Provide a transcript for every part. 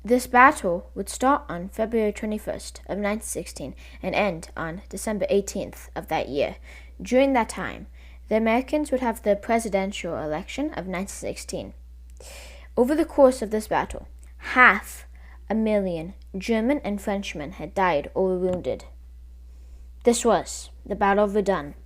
This battle would start on February 21st of 1916 and end on December 18th of that year. During that time, the Americans would have the presidential election of 1916. Over the course of this battle, 500,000 German and Frenchmen had died or were wounded. This was the Battle of Verdun.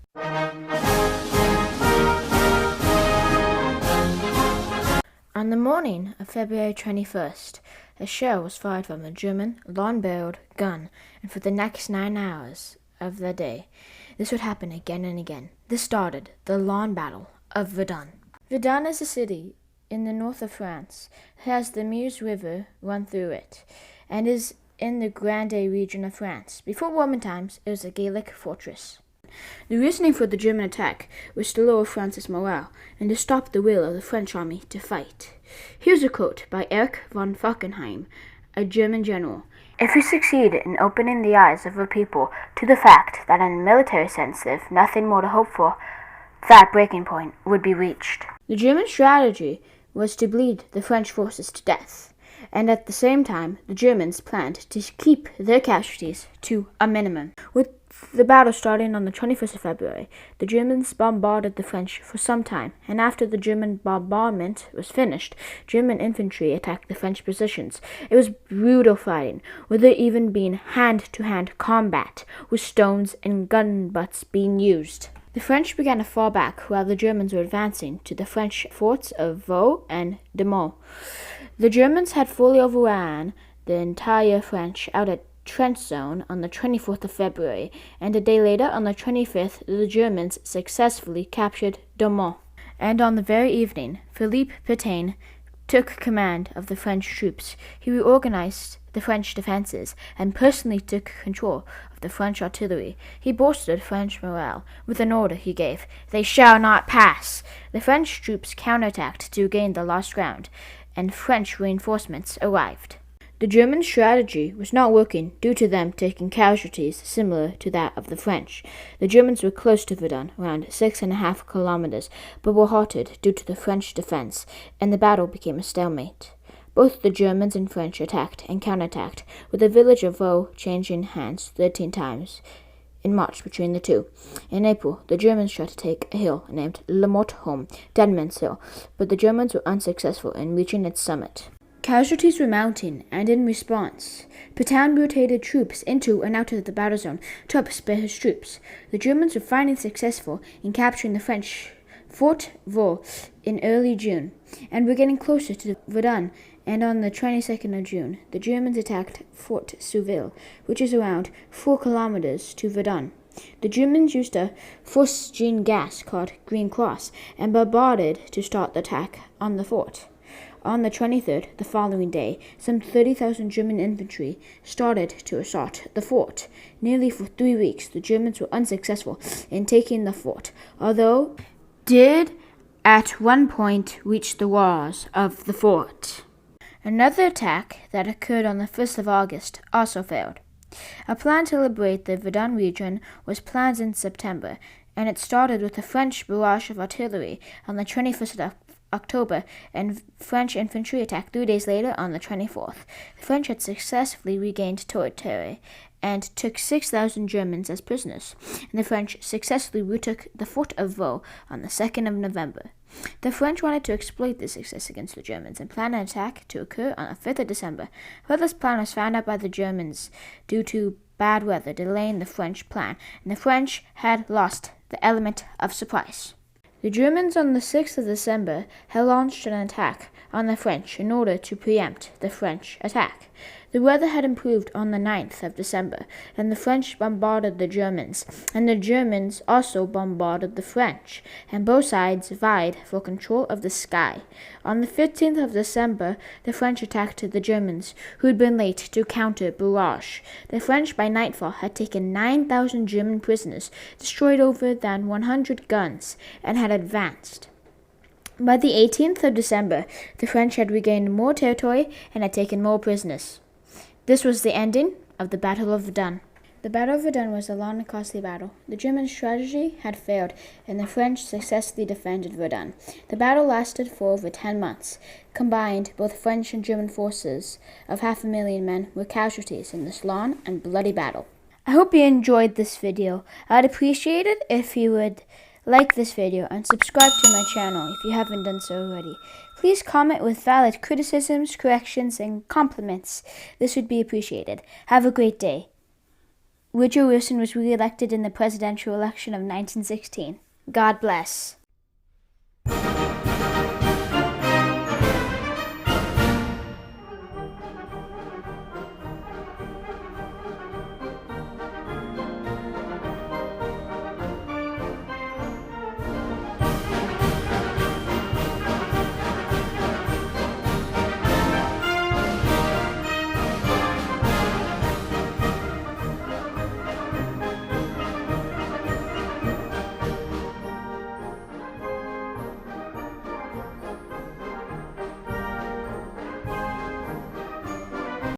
On the morning of February 21st, a shell was fired from a German long-barreled gun, and for the next 9 hours of the day, this would happen again and again. This started the long battle of Verdun. Verdun is a city in the north of France. It has the Meuse River run through it, and is in the Grande region of France. Before Roman times, it was a Gallic fortress. The reasoning for the German attack was to lower France's morale and to stop the will of the French army to fight. Here's a quote by Erich von Falkenhayn, a German general. "If we succeed in opening the eyes of the people to the fact that in a military sense they have nothing more to hope for, that breaking point would be reached." The German strategy was to bleed the French forces to death, and at the same time the Germans planned to keep their casualties to a minimum. With the battle starting on the 21st of February, the Germans bombarded the French for some time, and after the German bombardment was finished, German infantry attacked the French positions. It was brutal fighting, with there even being hand-to-hand combat, with stones and gun butts being used. The French began to fall back while the Germans were advancing to the French forts of Vaux and De Meaux. The Germans had fully overrun the entire French out at trench zone on the 24th of February, and a day later, on the 25th, the Germans successfully captured Dormont. And on the very evening, Philippe Pétain took command of the French troops. He reorganized the French defenses and personally took control of the French artillery. He bolstered French morale with an order he gave: "They shall not pass." The French troops counterattacked to gain the lost ground, and French reinforcements arrived. The German strategy was not working due to them taking casualties similar to that of the French. The Germans were close to Verdun, around 6.5 kilometers, but were halted due to the French defense, and the battle became a stalemate. Both the Germans and French attacked and counterattacked, with the village of Vaux changing hands 13 times in March between the two. In April, the Germans tried to take a hill named Le Mortholm, Deadman's Hill, but the Germans were unsuccessful in reaching its summit. Casualties were mounting, and in response, Pétain rotated troops into and out of the battle zone to help spare his troops. The Germans were finally successful in capturing the French Fort Vaux in early June, and were getting closer to Verdun, and on the 22nd of June, the Germans attacked Fort Souville, which is around 4 kilometers to Verdun. The Germans used a phosgene gas called Green Cross and bombarded to start the attack on the fort. On the 23rd, the following day, some 30,000 German infantry started to assault the fort. Nearly for 3 weeks, the Germans were unsuccessful in taking the fort, although did at one point reach the walls of the fort. Another attack that occurred on the 1st of August also failed. A plan to liberate the Verdun region was planned in September, and it started with a French barrage of artillery on the 21st of October, and French infantry attacked 3 days later on the 24th. The French had successfully regained territory and took 6,000 Germans as prisoners, and the French successfully retook the fort of Vaux on the 2nd of November. The French wanted to exploit this success against the Germans and planned an attack to occur on the 5th of December. But this plan was found out by the Germans due to bad weather delaying the French plan, and the French had lost the element of surprise. The Germans on the 6th of December had launched an attack on the French in order to preempt the French attack. The weather had improved on the 9th of December, and the French bombarded the Germans, and the Germans also bombarded the French, and both sides vied for control of the sky. On the 15th of December, the French attacked the Germans, who had been late to counter barrage. The French by nightfall had taken 9,000 German prisoners, destroyed over than 100 guns, and had advanced. By the 18th of December, the French had regained more territory and had taken more prisoners. This was the ending of the Battle of Verdun. The Battle of Verdun was a long and costly battle. The German strategy had failed, and the French successfully defended Verdun. The battle lasted for over 10 months. Combined, both French and German forces of 500,000 men were casualties in this long and bloody battle. I hope you enjoyed this video. I'd appreciate it if you would like this video and subscribe to my channel if you haven't done so already. Please comment with valid criticisms, corrections, and compliments. This would be appreciated. Have a great day. Woodrow Wilson was re-elected in the presidential election of 1916. God bless.